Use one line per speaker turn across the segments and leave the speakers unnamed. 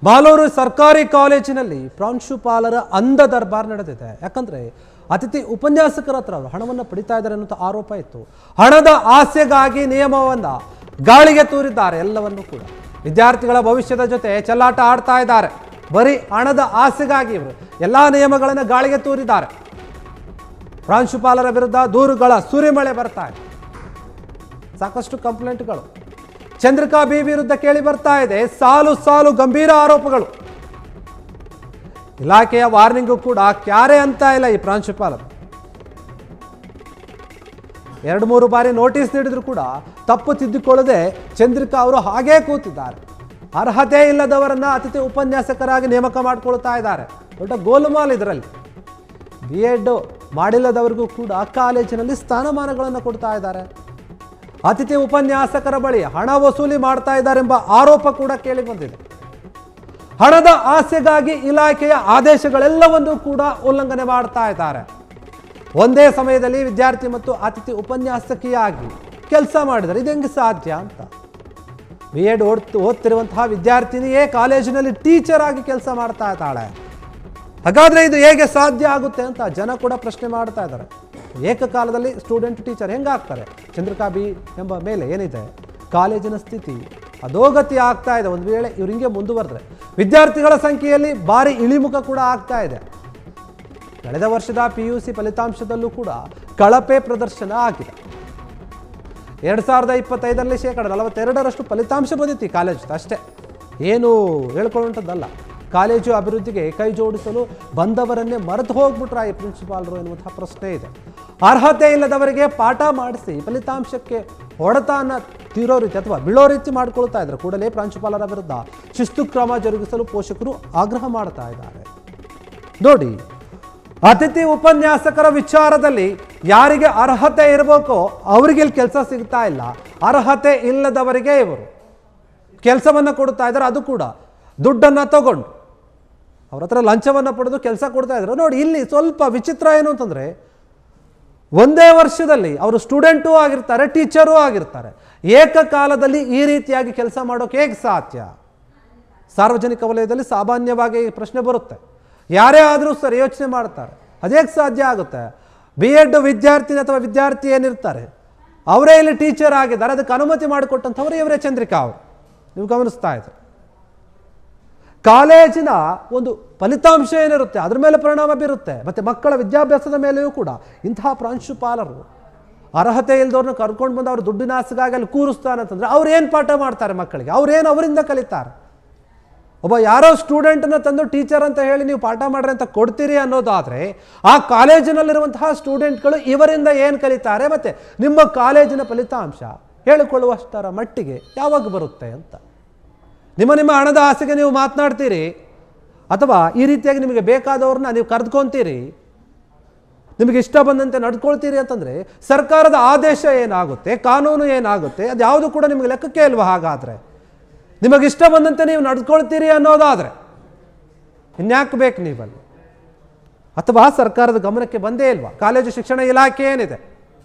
ಮಾಲೂರು ಸರ್ಕಾರಿ ಕಾಲೇಜಿನಲ್ಲಿ ಪ್ರಾಂಶುಪಾಲರ ಅಂಧ ದರ್ಬಾರ್ ನಡೆದಿದೆ. ಯಾಕಂದ್ರೆ ಅತಿಥಿ ಉಪನ್ಯಾಸಕರ ಹತ್ರ ಹಣವನ್ನು ಪಡಿತಾ ಇದ್ದಾರೆ ಅನ್ನೋ ಆರೋಪ ಇತ್ತು. ಹಣದ ಆಸೆಗಾಗಿ ನಿಯಮವನ್ನ ಗಾಳಿಗೆ ತೂರಿದ್ದಾರೆ. ಎಲ್ಲವನ್ನೂ ಕೂಡ ವಿದ್ಯಾರ್ಥಿಗಳ ಭವಿಷ್ಯದ ಜೊತೆ ಚೆಲ್ಲಾಟ ಆಡ್ತಾ ಇದ್ದಾರೆ. ಬರೀ ಹಣದ ಆಸೆಗಾಗಿ ಇವರು ಎಲ್ಲಾ ನಿಯಮಗಳನ್ನು ಗಾಳಿಗೆ ತೂರಿದ್ದಾರೆ. ಪ್ರಾಂಶುಪಾಲರ ವಿರುದ್ಧ ದೂರುಗಳ ಸುರಿಮಳೆ ಬರ್ತಾ ಇದೆ. ಸಾಕಷ್ಟು ಕಂಪ್ಲೇಂಟ್ಗಳು ಚಂದ್ರಿಕಾ ಬಿ ವಿರುದ್ಧ ಕೇಳಿ ಬರ್ತಾ ಇದೆ. ಸಾಲು ಸಾಲು ಗಂಭೀರ ಆರೋಪಗಳು. ಇಲಾಖೆಯ ವಾರ್ನಿಂಗು ಕೂಡ ಕ್ಯಾರೆ ಅಂತ ಇಲ್ಲ. ಈ ಪ್ರಾಂಶುಪಾಲರು 2-3 ಬಾರಿ ನೋಟಿಸ್ ನೀಡಿದ್ರು ಕೂಡ ತಪ್ಪು ತಿದ್ದಿಕೊಳ್ಳದೆ ಚಂದ್ರಿಕಾ ಅವರು ಹಾಗೇ ಕೂತಿದ್ದಾರೆ. ಅರ್ಹತೆ ಇಲ್ಲದವರನ್ನ ಅತಿಥಿ ಉಪನ್ಯಾಸಕರಾಗಿ ನೇಮಕ ಮಾಡಿಕೊಳ್ತಾ ಇದ್ದಾರೆ. ದೊಡ್ಡ ಗೋಲುಮಾಲ್ ಇದರಲ್ಲಿ. B.Ed ಮಾಡಿಲ್ಲದವರಿಗೂ ಕೂಡ ಕಾಲೇಜಿನಲ್ಲಿ ಸ್ಥಾನಮಾನಗಳನ್ನು ಕೊಡ್ತಾ ಇದ್ದಾರೆ. ಅತಿಥಿ ಉಪನ್ಯಾಸಕರ ಬಳಿ ಹಣ ವಸೂಲಿ ಮಾಡ್ತಾ ಇದ್ದಾರೆ ಎಂಬ ಆರೋಪ ಕೂಡ ಕೇಳಿ ಬಂದಿದೆ. ಹಣದ ಆಸೆಗಾಗಿ ಇಲಾಖೆಯ ಆದೇಶಗಳೆಲ್ಲವನ್ನೂ ಕೂಡ ಉಲ್ಲಂಘನೆ ಮಾಡ್ತಾ ಇದ್ದಾರೆ. ಒಂದೇ ಸಮಯದಲ್ಲಿ ವಿದ್ಯಾರ್ಥಿ ಮತ್ತು ಅತಿಥಿ ಉಪನ್ಯಾಸಕಿಯಾಗಿ ಕೆಲಸ ಮಾಡಿದ್ದಾರೆ. ಇದು ಹೆಂಗೆ ಸಾಧ್ಯ ಅಂತ. B.Ed ಓದ್ತಿರುವಂತಹ ವಿದ್ಯಾರ್ಥಿನಿಯೇ ಕಾಲೇಜಿನಲ್ಲಿ ಟೀಚರ್ ಆಗಿ ಕೆಲಸ ಮಾಡ್ತಾ ಇದ್ದಾಳೆ. ಹಾಗಾದ್ರೆ ಇದು ಹೇಗೆ ಸಾಧ್ಯ ಆಗುತ್ತೆ ಅಂತ ಜನ ಕೂಡ ಪ್ರಶ್ನೆ ಮಾಡ್ತಾ ಇದ್ದಾರೆ. ಏಕಕಾಲದಲ್ಲಿ ಸ್ಟೂಡೆಂಟ್ ಟೀಚರ್ ಹೆಂಗಾಗ್ತಾರೆ? ಚಂದ್ರಿಕಾ ಬಿ ಎಂಬ ಮೇಲೆ ಏನಿದೆ ಕಾಲೇಜಿನ ಸ್ಥಿತಿ ಅಧೋಗತಿ ಆಗ್ತಾ ಇದೆ. ಒಂದು ವೇಳೆ ಇವ್ರು ಹಿಂಗೆ ಮುಂದುವರೆದ್ರೆ ವಿದ್ಯಾರ್ಥಿಗಳ ಸಂಖ್ಯೆಯಲ್ಲಿ ಭಾರಿ ಇಳಿಮುಖ ಕೂಡ ಆಗ್ತಾ ಇದೆ. ಕಳೆದ ವರ್ಷದ PUC ಫಲಿತಾಂಶದಲ್ಲೂ ಕೂಡ ಕಳಪೆ ಪ್ರದರ್ಶನ ಆಗಿದೆ. 2025ರಲ್ಲಿ 42% ಫಲಿತಾಂಶ ಬಂದಿತ್ತು ಈ ಕಾಲೇಜು. ಅಷ್ಟೇ, ಏನು ಹೇಳ್ಕೊಳ್ಳುವಂಥದ್ದಲ್ಲ. ಕಾಲೇಜು ಅಭಿವೃದ್ಧಿಗೆ ಕೈ ಜೋಡಿಸಲು ಬಂದವರನ್ನೇ ಮರೆತು ಹೋಗ್ಬಿಟ್ರ ಈ ಪ್ರಿನ್ಸಿಪಾಲರು ಎನ್ನುವಂತಹ ಪ್ರಶ್ನೆ ಇದೆ. ಅರ್ಹತೆ ಇಲ್ಲದವರಿಗೆ ಪಾಠ ಮಾಡಿಸಿ ಫಲಿತಾಂಶಕ್ಕೆ ಹೊಡೆತನ ತೀರೋ ರೀತಿ ಅಥವಾ ಬೀಳೋ ರೀತಿ ಮಾಡ್ಕೊಳ್ತಾ ಇದ್ದಾರೆ. ಕೂಡಲೇ ಪ್ರಾಂಶುಪಾಲರ ವಿರುದ್ಧ ಶಿಸ್ತು ಕ್ರಮ ಜರುಗಿಸಲು ಪೋಷಕರು ಆಗ್ರಹ ಮಾಡ್ತಾ ಇದ್ದಾರೆ. ನೋಡಿ, ಅತಿಥಿ ಉಪನ್ಯಾಸಕರ ವಿಚಾರದಲ್ಲಿ ಯಾರಿಗೆ ಅರ್ಹತೆ ಇರಬೇಕೋ ಅವರಿಗೆ ಇಲ್ಲಿ ಕೆಲಸ ಸಿಗ್ತಾ ಇಲ್ಲ. ಅರ್ಹತೆ ಇಲ್ಲದವರಿಗೆ ಇವರು ಕೆಲಸವನ್ನು ಕೊಡ್ತಾ ಇದ್ದಾರೆ. ಅದು ಕೂಡ ದುಡ್ಡನ್ನು ತಗೊಂಡು ಅವ್ರ ಹತ್ರ ಲಂಚವನ್ನು ಪಡೆದು ಕೆಲಸ ಕೊಡ್ತಾ ಇದ್ರು. ನೋಡಿ, ಇಲ್ಲಿ ಸ್ವಲ್ಪ ವಿಚಿತ್ರ ಏನು ಅಂತಂದರೆ, ಒಂದೇ ವರ್ಷದಲ್ಲಿ ಅವರು ಸ್ಟೂಡೆಂಟೂ ಆಗಿರ್ತಾರೆ, ಟೀಚರೂ ಆಗಿರ್ತಾರೆ. ಏಕಕಾಲದಲ್ಲಿ ಈ ರೀತಿಯಾಗಿ ಕೆಲಸ ಮಾಡೋಕೆ ಹೇಗೆ ಸಾಧ್ಯ? ಸಾರ್ವಜನಿಕ ವಲಯದಲ್ಲಿ ಸಾಮಾನ್ಯವಾಗಿ ಪ್ರಶ್ನೆ ಬರುತ್ತೆ. ಯಾರೇ ಆದರೂ ಸರಿ ಯೋಚನೆ ಮಾಡ್ತಾರೆ, ಅದೇಗೆ ಸಾಧ್ಯ ಆಗುತ್ತೆ? B.Ed ವಿದ್ಯಾರ್ಥಿನಿ ಅಥವಾ ವಿದ್ಯಾರ್ಥಿ ಏನಿರ್ತಾರೆ ಅವರೇ ಇಲ್ಲಿ ಟೀಚರ್ ಆಗಿದ್ದಾರೆ. ಅದಕ್ಕೆ ಅನುಮತಿ ಮಾಡಿಕೊಟ್ಟಂಥವ್ರು ಇವರೇ ಚಂದ್ರಿಕಾ ಅವರು. ನೀವು ಗಮನಿಸ್ತಾ ಇದ್ದಾರೆ. ಕಾಲೇಜಿನ ಒಂದು ಫಲಿತಾಂಶ ಏನಿರುತ್ತೆ ಅದ್ರ ಮೇಲೆ ಪರಿಣಾಮ ಬೀರುತ್ತೆ. ಮತ್ತು ಮಕ್ಕಳ ವಿದ್ಯಾಭ್ಯಾಸದ ಮೇಲೆಯೂ ಕೂಡ ಇಂತಹ ಪ್ರಾಂಶುಪಾಲರು ಅರ್ಹತೆ ಇಲ್ದವ್ರನ್ನ ಕರ್ಕೊಂಡು ಬಂದು ಅವ್ರು ದುಡ್ಡಿನ ಆಸೆಗಾಗಿ ಅಲ್ಲಿ ಕೂರಿಸ್ತಾನೆ ಅಂತಂದರೆ ಅವ್ರು ಏನು ಪಾಠ ಮಾಡ್ತಾರೆ ಮಕ್ಕಳಿಗೆ? ಅವ್ರೇನು ಅವರಿಂದ ಕಲಿತಾರೆ? ಒಬ್ಬ ಯಾರೋ ಸ್ಟೂಡೆಂಟನ್ನು ತಂದು ಟೀಚರ್ ಅಂತ ಹೇಳಿ ನೀವು ಪಾಠ ಮಾಡ್ರಿ ಅಂತ ಕೊಡ್ತೀರಿ ಅನ್ನೋದಾದರೆ ಆ ಕಾಲೇಜಿನಲ್ಲಿರುವಂತಹ ಸ್ಟೂಡೆಂಟ್ಗಳು ಇವರಿಂದ ಏನು ಕಲಿತಾರೆ? ಮತ್ತು ನಿಮ್ಮ ಕಾಲೇಜಿನ ಫಲಿತಾಂಶ ಹೇಳಿಕೊಳ್ಳುವಷ್ಟರ ಮಟ್ಟಿಗೆ ಯಾವಾಗ ಬರುತ್ತೆ ಅಂತ. ನಿಮ್ಮ ಹಣದ ಆಸೆಗೆ ನೀವು ಮಾತನಾಡ್ತೀರಿ ಅಥವಾ ಈ ರೀತಿಯಾಗಿ ನಿಮಗೆ ಬೇಕಾದವ್ರನ್ನ ನೀವು ಕರೆದುಕೊಂತೀರಿ, ನಿಮಗೆ ಇಷ್ಟ ಬಂದಂತೆ ನಡ್ಕೊಳ್ತೀರಿ ಅಂತಂದರೆ ಸರ್ಕಾರದ ಆದೇಶ ಏನಾಗುತ್ತೆ, ಕಾನೂನು ಏನಾಗುತ್ತೆ, ಅದು ಯಾವುದು ಕೂಡ ನಿಮಗೆ ಲೆಕ್ಕಕ್ಕೆ ಇಲ್ವಾ? ಹಾಗಾದರೆ ನಿಮಗಿಷ್ಟ ಬಂದಂತೆ ನೀವು ನಡ್ಕೊಳ್ತೀರಿ ಅನ್ನೋದಾದರೆ ಇನ್ಯಾಕೆ ಬೇಕು ನೀವಲ್ಲಿ? ಅಥವಾ ಸರ್ಕಾರದ ಗಮನಕ್ಕೆ ಬಂದೇ ಇಲ್ವಾ? ಕಾಲೇಜು ಶಿಕ್ಷಣ ಇಲಾಖೆ ಏನಿದೆ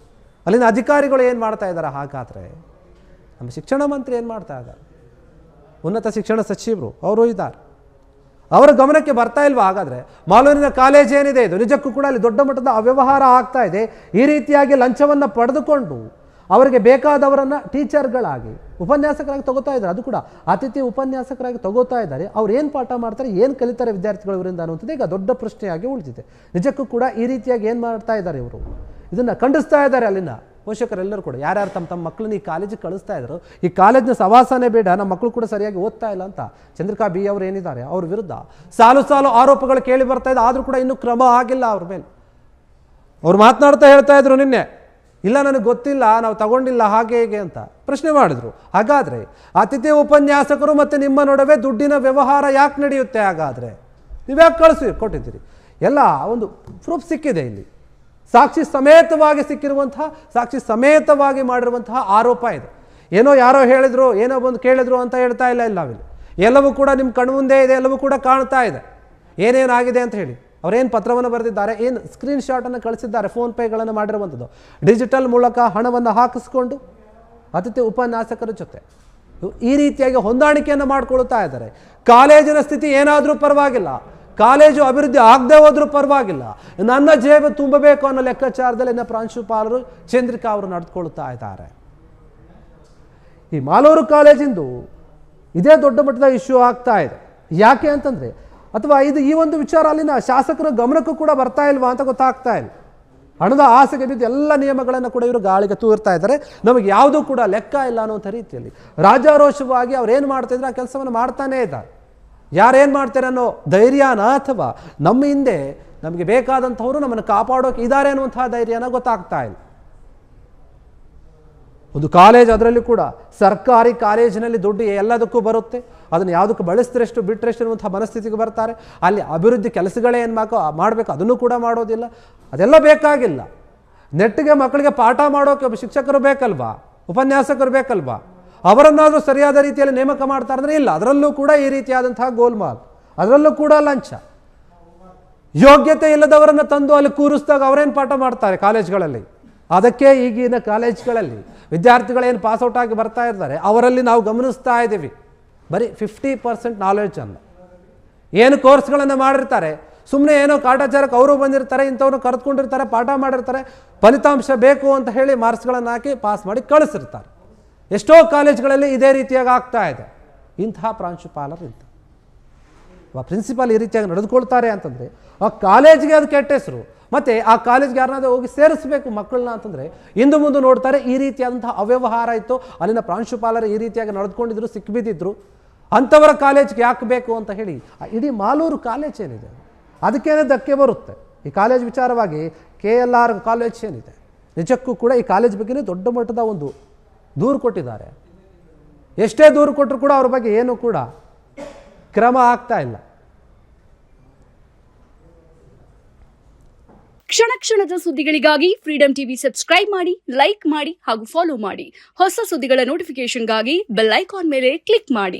ಅಲ್ಲಿನ ಅಧಿಕಾರಿಗಳು ಏನು ಮಾಡ್ತಾ ಇದ್ದಾರೆ? ಹಾಗಾದರೆ ನಮ್ಮ ಶಿಕ್ಷಣ ಮಂತ್ರಿ ಏನು ಮಾಡ್ತಾ ಇದ್ದಾರೆ? ಉನ್ನತ ಶಿಕ್ಷಣ ಸಚಿವರು ಅವರು ಇದ್ದಾರೆ. ಅವರ ಗಮನಕ್ಕೆ ಬರ್ತಾ ಇಲ್ವಾ? ಹಾಗಾದರೆ ಮಾಲೂರಿನ ಕಾಲೇಜ್ ಏನಿದೆ ಇದು ನಿಜಕ್ಕೂ ಕೂಡ ಅಲ್ಲಿ ದೊಡ್ಡ ಮಟ್ಟದ ಅವ್ಯವಹಾರ ಆಗ್ತಾ ಇದೆ. ಈ ರೀತಿಯಾಗಿ ಲಂಚವನ್ನು ಪಡೆದುಕೊಂಡು ಅವರಿಗೆ ಬೇಕಾದವರನ್ನು ಟೀಚರ್ಗಳಾಗಿ ಉಪನ್ಯಾಸಕರಾಗಿ ತಗೋತಾ ಇದ್ದಾರೆ. ಅದು ಕೂಡ ಅತಿಥಿ ಉಪನ್ಯಾಸಕರಾಗಿ ತಗೋತಾ ಇದ್ದಾರೆ. ಅವ್ರು ಏನು ಪಾಠ ಮಾಡ್ತಾರೆ, ಏನು ಕಲಿತಾರೆ ವಿದ್ಯಾರ್ಥಿಗಳು ಇವರಿಂದ ಅನ್ನುವಂಥದ್ದು ಈಗ ದೊಡ್ಡ ಪ್ರಶ್ನೆಯಾಗಿ ಉಳಿದಿದೆ. ನಿಜಕ್ಕೂ ಕೂಡ ಈ ರೀತಿಯಾಗಿ ಏನು ಮಾಡ್ತಾ ಇದ್ದಾರೆ ಇವರು? ಇದನ್ನು ಖಂಡಿಸ್ತಾ ಇದ್ದಾರೆ ಅಲ್ಲಿನ ಪೋಷಕರೆಲ್ಲರೂ ಕೂಡ. ಯಾರ್ಯಾರು ತಮ್ಮ ಮಕ್ಕಳನ್ನ ಈ ಕಾಲೇಜಿಗೆ ಕಳಿಸ್ತಾ ಇದ್ರು, ಈ ಕಾಲೇಜಿನ ಸವಾಸನೆ ಬೇಡ, ನಮ್ಮ ಮಕ್ಕಳು ಕೂಡ ಸರಿಯಾಗಿ ಓದ್ತಾ ಇಲ್ಲ ಅಂತ ಚಂದ್ರಿಕಾ ಬಿ ಅವರು ಏನಿದ್ದಾರೆ ಅವ್ರ ವಿರುದ್ಧ ಸಾಲು ಸಾಲು ಆರೋಪಗಳು ಕೇಳಿ ಬರ್ತಾ ಇದೆ. ಆದರೂ ಕೂಡ ಇನ್ನೂ ಕ್ರಮ ಆಗಿಲ್ಲ ಅವ್ರ ಮೇಲೆ. ಅವ್ರು ಮಾತನಾಡ್ತಾ ಹೇಳ್ತಾ ಇದ್ರು ನಿನ್ನೆ, ಇಲ್ಲ ನನಗೆ ಗೊತ್ತಿಲ್ಲ, ನಾವು ತಗೊಂಡಿಲ್ಲ ಹಾಗೆ ಹೇಗೆ ಅಂತ ಪ್ರಶ್ನೆ ಮಾಡಿದ್ರು. ಹಾಗಾದರೆ ಅತಿಥಿ ಉಪನ್ಯಾಸಕರು ಮತ್ತು ನಿಮ್ಮ ನಡುವೆ ದುಡ್ಡಿನ ವ್ಯವಹಾರ ಯಾಕೆ ನಡೆಯುತ್ತೆ? ಹಾಗಾದರೆ ನೀವ್ಯಾಕೆ ಕೊಟ್ಟಿದ್ದೀರಿ? ಎಲ್ಲ ಒಂದು ಪ್ರೂಫ್ ಸಿಕ್ಕಿದೆ ಇಲ್ಲಿ. ಸಾಕ್ಷಿ ಸಮೇತವಾಗಿ ಸಿಕ್ಕಿರುವಂತಹ, ಸಾಕ್ಷಿ ಸಮೇತವಾಗಿ ಮಾಡಿರುವಂತಹ ಆರೋಪ ಇದೆ. ಏನೋ ಯಾರೋ ಹೇಳಿದ್ರು, ಏನೋ ಬಂದು ಕೇಳಿದ್ರು ಅಂತ ಹೇಳ್ತಾ ಇಲ್ಲ. ಎಲ್ಲವೂ ಕೂಡ ನಿಮ್ಮ ಕಣ್ಮುಂದೆ ಇದೆ, ಎಲ್ಲವೂ ಕೂಡ ಕಾಣ್ತಾ ಇದೆ ಏನೇನಾಗಿದೆ ಅಂತ ಹೇಳಿ. ಅವರೇನು ಪತ್ರವನ್ನು ಬರೆದಿದ್ದಾರೆ, ಏನು ಸ್ಕ್ರೀನ್ ಶಾಟನ್ನು ಕಳಿಸಿದ್ದಾರೆ, ಫೋನ್ ಪೇಗಳನ್ನು ಮಾಡಿರುವಂಥದ್ದು. ಡಿಜಿಟಲ್ ಮೂಲಕ ಹಣವನ್ನು ಹಾಕಿಸ್ಕೊಂಡು ಅತಿಥಿ ಉಪನ್ಯಾಸಕರ ಜೊತೆ ಈ ರೀತಿಯಾಗಿ ಹೊಂದಾಣಿಕೆಯನ್ನು ಮಾಡ್ಕೊಳ್ತಾ ಇದ್ದಾರೆ. ಕಾಲೇಜಿನ ಸ್ಥಿತಿ ಏನಾದರೂ ಪರವಾಗಿಲ್ಲ, ಕಾಲೇಜು ಅಭಿವೃದ್ಧಿ ಆಗದೆ ಹೋದ್ರೂ ಪರವಾಗಿಲ್ಲ, ನನ್ನ ಜೇಬು ತುಂಬಬೇಕು ಅನ್ನೋ ಲೆಕ್ಕಾಚಾರದಲ್ಲಿ ಪ್ರಾಂಶುಪಾಲರು ಚಂದ್ರಿಕಾ ಅವರು ನಡೆದುಕೊಳ್ತಾ ಇದ್ದಾರೆ. ಈ ಮಾಲೂರು ಕಾಲೇಜಿಂದು ಇದೇ ದೊಡ್ಡ ಮಟ್ಟದ ಇಶ್ಯೂ ಆಗ್ತಾ ಇದೆ. ಯಾಕೆ ಅಂತಂದರೆ, ಅಥವಾ ಈ ಒಂದು ವಿಚಾರ ಅಲ್ಲಿನ ಶಾಸಕರ ಗಮನಕ್ಕೂ ಕೂಡ ಬರ್ತಾ ಇಲ್ವಾ ಅಂತ ಗೊತ್ತಾಗ್ತಾ ಇಲ್ಲ. ಹಣದ ಆಸೆಗೆ ಬಿದ್ದು ಎಲ್ಲ ನಿಯಮಗಳನ್ನು ಕೂಡ ಇವರು ಗಾಳಿಗೆ ತೂರ್ತಾ ಇದ್ದಾರೆ. ನಮಗೆ ಯಾವುದೂ ಕೂಡ ಲೆಕ್ಕ ಇಲ್ಲ ಅನ್ನೋಂಥ ರೀತಿಯಲ್ಲಿ ರಾಜಾರೋಷವಾಗಿ ಅವ್ರು ಏನು ಮಾಡ್ತಾಯಿದ್ರೆ ಆ ಕೆಲಸವನ್ನು ಮಾಡ್ತಾನೇ ಇದ್ದಾರೆ. ಯಾರೇನು ಮಾಡ್ತಾರೆ ಅನ್ನೋ ಧೈರ್ಯನ, ಅಥವಾ ನಮ್ಮ ಹಿಂದೆ ನಮಗೆ ಬೇಕಾದಂಥವರು ನಮ್ಮನ್ನು ಕಾಪಾಡೋಕೆ ಇದ್ದಾರೆ ಅನ್ನುವಂಥ ಧೈರ್ಯನ ಗೊತ್ತಾಗ್ತಾ ಇಲ್ಲ. ಒಂದು ಕಾಲೇಜ್, ಅದರಲ್ಲಿ ಕೂಡ ಸರ್ಕಾರಿ ಕಾಲೇಜಿನಲ್ಲಿ ದುಡ್ಡು ಎಲ್ಲದಕ್ಕೂ ಬರುತ್ತೆ, ಅದನ್ನು ಯಾವುದಕ್ಕೂ ಬಳಸಿದ್ರೆಷ್ಟು ಬಿಟ್ಟರೆಷ್ಟು ಅನ್ನುವಂಥ ಮನಸ್ಥಿತಿಗೆ ಬರ್ತಾರೆ. ಅಲ್ಲಿ ಅಭಿವೃದ್ಧಿ ಕೆಲಸಗಳೇನು ಮಾಡಬೇಕು ಅದನ್ನು ಕೂಡ ಮಾಡೋದಿಲ್ಲ. ಅದೆಲ್ಲ ಬೇಕಾಗಿಲ್ಲ. ನೆಟ್ಟಿಗೆ ಮಕ್ಕಳಿಗೆ ಪಾಠ ಮಾಡೋಕೆ ಒಬ್ಬ ಶಿಕ್ಷಕರು ಬೇಕಲ್ವಾ, ಉಪನ್ಯಾಸಕರು ಬೇಕಲ್ವಾ, ಅವರನ್ನಾದರೂ ಸರಿಯಾದ ರೀತಿಯಲ್ಲಿ ನೇಮಕ ಮಾಡ್ತಾರೆ ಅಂದರೆ ಇಲ್ಲ. ಅದರಲ್ಲೂ ಕೂಡ ಈ ರೀತಿಯಾದಂತಹ ಗೋಲ್ಮಾಲ್, ಅದರಲ್ಲೂ ಕೂಡ ಲಂಚ. ಯೋಗ್ಯತೆ ಇಲ್ಲದವರನ್ನು ತಂದು ಅಲ್ಲಿ ಕೂರಿಸಿದಾಗ ಅವರೇನು ಪಾಠ ಮಾಡ್ತಾರೆ ಕಾಲೇಜ್ಗಳಲ್ಲಿ? ಅದಕ್ಕೆ ಈಗಿನ ಕಾಲೇಜ್ಗಳಲ್ಲಿ ವಿದ್ಯಾರ್ಥಿಗಳೇನು ಪಾಸ್ಔಟ್ ಆಗಿ ಬರ್ತಾ ಇರ್ತಾರೆ ಅವರಲ್ಲಿ ನಾವು ಗಮನಿಸ್ತಾ ಇದ್ದೀವಿ ಬರೀ 50% ನಾಲೆಡ್ಜನ್ನು. ಏನು ಕೋರ್ಸ್ಗಳನ್ನು ಮಾಡಿರ್ತಾರೆ, ಸುಮ್ಮನೆ ಏನೋ ಕಾಟಾಚಾರಕ್ಕೆ ಅವರು ಬಂದಿರ್ತಾರೆ, ಇಂಥವ್ರನ್ನ ಕರೆದುಕೊಂಡಿರ್ತಾರೆ, ಪಾಠ ಮಾಡಿರ್ತಾರೆ, ಫಲಿತಾಂಶ ಬೇಕು ಅಂತ ಹೇಳಿ ಮಾರ್ಕ್ಸ್ಗಳನ್ನು ಹಾಕಿ ಪಾಸ್ ಮಾಡಿ ಕಳಿಸಿರ್ತಾರೆ. ಎಷ್ಟೋ ಕಾಲೇಜ್ಗಳಲ್ಲಿ ಇದೇ ರೀತಿಯಾಗಿ ಆಗ್ತಾ ಇದೆ. ಇಂತಹ ಪ್ರಾಂಶುಪಾಲರು ಇಂಥ ಪ್ರಿನ್ಸಿಪಾಲ್ ಈ ರೀತಿಯಾಗಿ ನಡೆದುಕೊಳ್ತಾರೆ ಅಂತಂದರೆ ಆ ಕಾಲೇಜ್ಗೆ ಅದು ಕೆಟ್ಟ ಹೆಸರು. ಮತ್ತು ಆ ಕಾಲೇಜ್ಗೆ ಯಾರನ್ನಾದ್ರೂ ಹೋಗಿ ಸೇರಿಸಬೇಕು ಮಕ್ಕಳನ್ನ ಅಂತಂದರೆ ಇಂದು ಮುಂದೆ ನೋಡ್ತಾರೆ ಈ ರೀತಿಯಾದಂತಹ ಅವ್ಯವಹಾರ ಇತ್ತು, ಅಲ್ಲಿನ ಪ್ರಾಂಶುಪಾಲರು ಈ ರೀತಿಯಾಗಿ ನಡೆದುಕೊಂಡಿದ್ರು, ಸಿಕ್ಕಿಬಿದ್ದಿದ್ರು, ಅಂಥವರ ಕಾಲೇಜ್ಗೆ ಯಾಕೆ ಬೇಕು ಅಂತ ಹೇಳಿ ಇಡೀ ಮಾಲೂರು ಕಾಲೇಜ್ ಏನಿದೆ ಅದಕ್ಕೇನೆ ಧಕ್ಕೆ ಬರುತ್ತೆ. ಈ ಕಾಲೇಜ್ ವಿಚಾರವಾಗಿ KLR ಕಾಲೇಜ್ ಏನಿದೆ ನಿಜಕ್ಕೂ ಕೂಡ ಈ ಕಾಲೇಜ್ ಬಗ್ಗೆನೇ ದೊಡ್ಡ ಮಟ್ಟದ ಒಂದು ದೂರು ಕೊಟ್ಟಿದ್ದಾರೆ. ಎಷ್ಟೇ ದೂರು ಕೊಟ್ಟರು ಕೂಡ ಅವ್ರ ಬಗ್ಗೆ ಏನೂ ಕೂಡ ಕ್ರಮ ಆಗ್ತಾ ಇಲ್ಲ.
ಕ್ಷಣ ಕ್ಷಣದ ಸುದ್ದಿಗಳಿಗಾಗಿ ಫ್ರೀಡಂ ಟಿವಿ ಸಬ್ಸ್ಕ್ರೈಬ್ ಮಾಡಿ, ಲೈಕ್ ಮಾಡಿ ಹಾಗೂ ಫಾಲೋ ಮಾಡಿ. ಹೊಸ ಸುದ್ದಿಗಳ ನೋಟಿಫಿಕೇಶನ್ಗಾಗಿ ಬೆಲ್ ಐಕಾನ್ ಮೇಲೆ ಕ್ಲಿಕ್ ಮಾಡಿ.